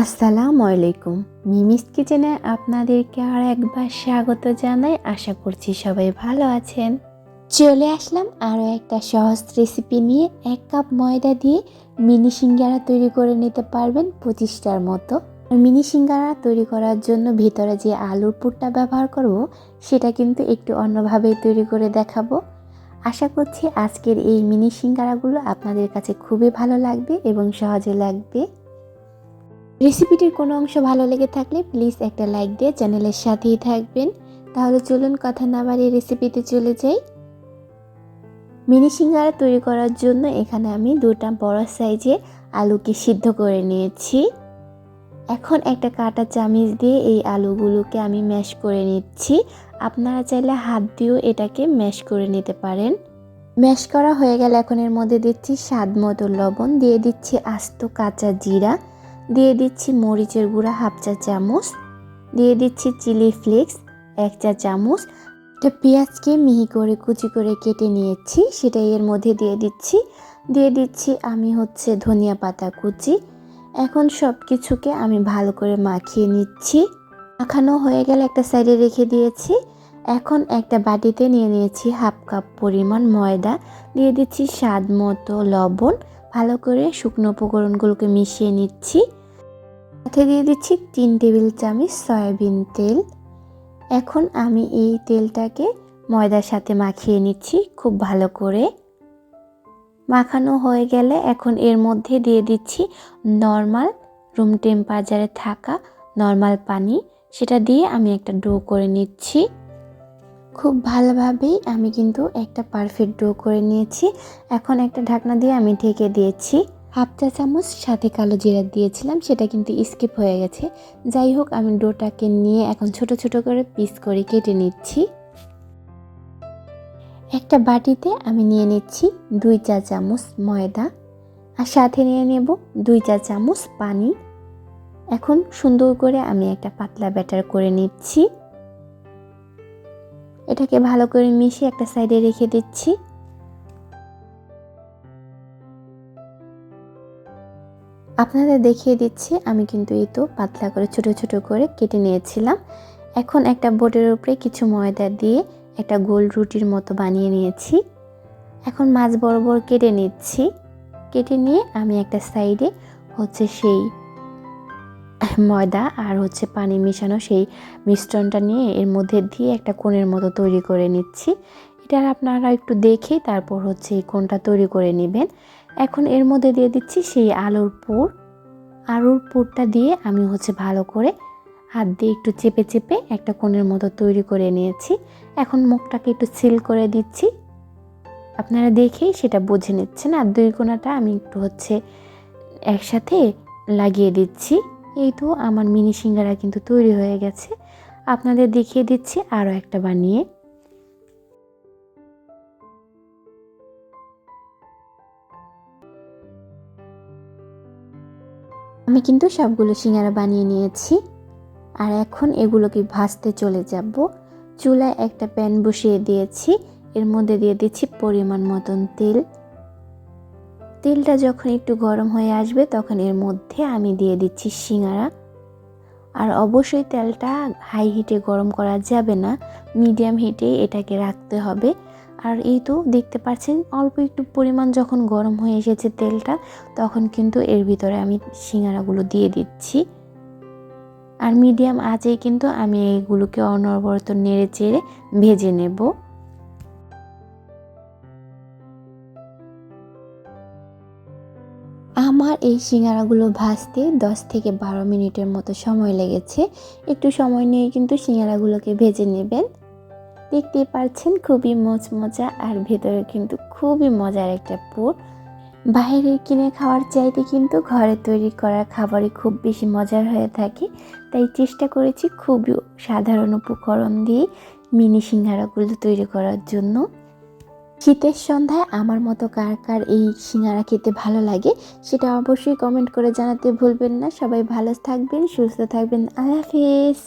আসসালামু আলাইকুম। মিমিস কিচেনে আপনাদেরকে আর একবার স্বাগত জানাই। আশা করছি সবাই ভালো আছেন। চলে আসলাম আরও একটা সহজ রেসিপি নিয়ে। 1 কাপ ময়দা দিয়ে মিনি সিঙ্গারা তৈরি করে নিতে পারবেন 25টার মতো। মিনি সিঙ্গারা তৈরি করার জন্য ভিতরে যে আলুর পুরটা ব্যবহার করব সেটা কিন্তু একটু অন্যভাবে তৈরি করে দেখাবো। আশা করছি আজকের এই মিনি সিঙ্গারাগুলো আপনাদের কাছে খুবই ভালো লাগবে এবং সহজে লাগবে। রেসিপিটির কোনো অংশ ভালো লেগে থাকলে প্লিজ একটা লাইক দিয়ে চ্যানেলের সাথেই থাকবেন। তাহলে চলুন কথা না বাড়িয়ে রেসিপিতে চলে যাই। মিনি সিঙ্গারা তৈরি করার জন্য এখানে আমি 2টা বড় সাইজের আলুকে সিদ্ধ করে নিয়েছি। এখন একটা কাঁটা চামচ দিয়ে এই আলুগুলোকে আমি ম্যাশ করে নিচ্ছি। আপনারা চাইলে হাত দিয়েও এটাকে ম্যাশ করে নিতে পারেন। ম্যাশ করা হয়ে গেলে এখন এর মধ্যে দিচ্ছি স্বাদ মতো লবণ, দিয়ে দিচ্ছি আস্ত কাঁচা জিরা, দিয়ে দিচ্ছি মরিচের গুঁড়া 1/2 চা চামচ, দিয়ে দিচ্ছি চিলি ফ্লেক্স 1 চা চামচ। একটা পেঁয়াজকে মিহি করে কুচি করে কেটে নিয়েছি, সেটা এর মধ্যে দিয়ে দিচ্ছি আমি ধনিয়া পাতা কুচি। এখন সব কিছুকে আমি ভালো করে মাখিয়ে নিচ্ছি। মাখানো হয়ে গেলে একটা সাইডে রেখে দিয়েছি। এখন একটা বাটিতে নিয়ে নিয়েছি 1/2 কাপ পরিমাণ ময়দা, দিয়ে দিচ্ছি স্বাদ মতো লবণ, ভালো করে শুকনো উপকরণগুলোকে মিশিয়ে নিচ্ছি। সাথে দিয়ে দিচ্ছি 3 টেবিল চামচ সয়াবিন তেল। এখন আমি এই তেলটাকে ময়দার সাথে মাখিয়ে নিচ্ছি খুব ভালো করে। মাখানো হয়ে গেলে এখন এর মধ্যে দিয়ে দিচ্ছি নর্মাল রুম টেম্পারেচারে থাকা নর্মাল পানি, সেটা দিয়ে আমি একটা ডো করে নিচ্ছি। খুব ভালোভাবেই আমি কিন্তু একটা পারফেক্ট ডো করে নিয়েছি। এখন একটা ঢাকনা দিয়ে আমি ঢেকে দিয়েছি। 1/2 চা চামচ সাথে কালো জিরা দিয়েছিলাম, সেটা কিন্তু স্কিপ হয়ে গেছে। যাই হোক, আমি ডোটাকে নিয়ে এখন ছোট ছোট করে পিস করে কেটে নিচ্ছি। একটা বাটিতে আমি নিয়ে নিচ্ছি 2 চা চামচ ময়দা, আর সাথে নিয়ে নেব 2 চা চামচ পানি। এখন সুন্দর করে আমি একটা পাতলা ব্যাটার করে নিচ্ছি। এটাকে ভালো করে মিশিয়ে একটা সাইডে রেখে দিচ্ছি। আপনাদের দেখিয়ে দিচ্ছি, আমি কিন্তু এই তো পাতলা করে ছোট ছোট করে কেটে নিয়েছিলাম। এখন একটা বোর্ডের উপরে কিছু ময়দা দিয়ে একটা গোল রুটির মতো বানিয়ে নিয়েছি। এখন মাছ বরাবর কেটে নিচ্ছি। কেটে নিয়ে আমি একটা সাইডে সেই ময়দা আর পানি মেশানো সেই মিশ্রণটা নিয়ে এর মধ্যে দিয়ে একটা কোণের মতো তৈরি করে নিচ্ছি। এটা আপনারা একটু দেখে তারপর এই কোণটা তৈরি করে নেবেন। এখন এর মধ্যে দিয়ে দিচ্ছি সেই আলুর পুরটা দিয়ে আমি ভালো করে হাত দিয়ে একটু চেপে চেপে একটা কোণের মতো তৈরি করে নিয়েছি। এখন মুখটাকে একটু সিল করে দিচ্ছি। আপনারা দেখেই সেটা বুঝে নিচ্ছেন। আর 2 কোণাটা আমি একটু একসাথে লাগিয়ে দিচ্ছি। এই তো আমার মিনি সিঙ্গারা কিন্তু তৈরি হয়ে গেছে। আপনাদের দেখিয়ে দিচ্ছি আরও একটা বানিয়ে। আমি কিন্তু সবগুলো সিঙ্গারা বানিয়ে নিয়েছি। আর এখন এগুলোকে ভাজতে চলে যাব। চুলায় একটা প্যান বসিয়ে দিয়েছি, এর মধ্যে দিয়ে দিচ্ছি পরিমাণ মতন তেল। তেলটা যখন একটু গরম হয়ে আসবে তখন এর মধ্যে আমি দিয়ে দিচ্ছি সিঙ্গারা। আর অবশ্যই তেলটা হাই হিটে গরম করা যাবে না, মিডিয়াম হিটে এটাকে রাখতে হবে। আর এই তো দেখতে পাচ্ছেন অল্প একটু পরিমাণ যখন গরম হয়ে এসেছে তেলটা, তখন কিন্তু এর ভিতরে আমি সিঙ্গারাগুলো দিয়ে দিচ্ছি। আর মিডিয়াম আঁচেই কিন্তু আমি এইগুলোকে অনবরত নেড়ে চেড়ে ভেজে নেব। আমার এই সিঙ্গারাগুলো ভাজতে 10 থেকে 12 মিনিটের মতো সময় লেগেছে। একটু সময় নিয়ে কিন্তু সিঙ্গারাগুলোকে ভেজে নেবেন। দেখতেই পাচ্ছেন খুবই মচমচা আর ভেতরে কিন্তু খুবই মজার একটা পুর। বাইরের কিনে খাওয়ার চাইতে কিন্তু ঘরে তৈরি করা খাবারই খুব বেশি মজার হয়ে থাকে। তাই চেষ্টা করেছি খুবই সাধারণ উপকরণ দিয়ে মিনি সিঙ্গারাগুলো তৈরি করার জন্য। শীতের সন্ধ্যায় আমার মতো কার কার এই সিঙ্গারা খেতে ভালো লাগে সেটা অবশ্যই কমেন্ট করে জানাতে ভুলবেন না। সবাই ভালো থাকবেন, সুস্থ থাকবেন। আল্লাহ হাফেজ।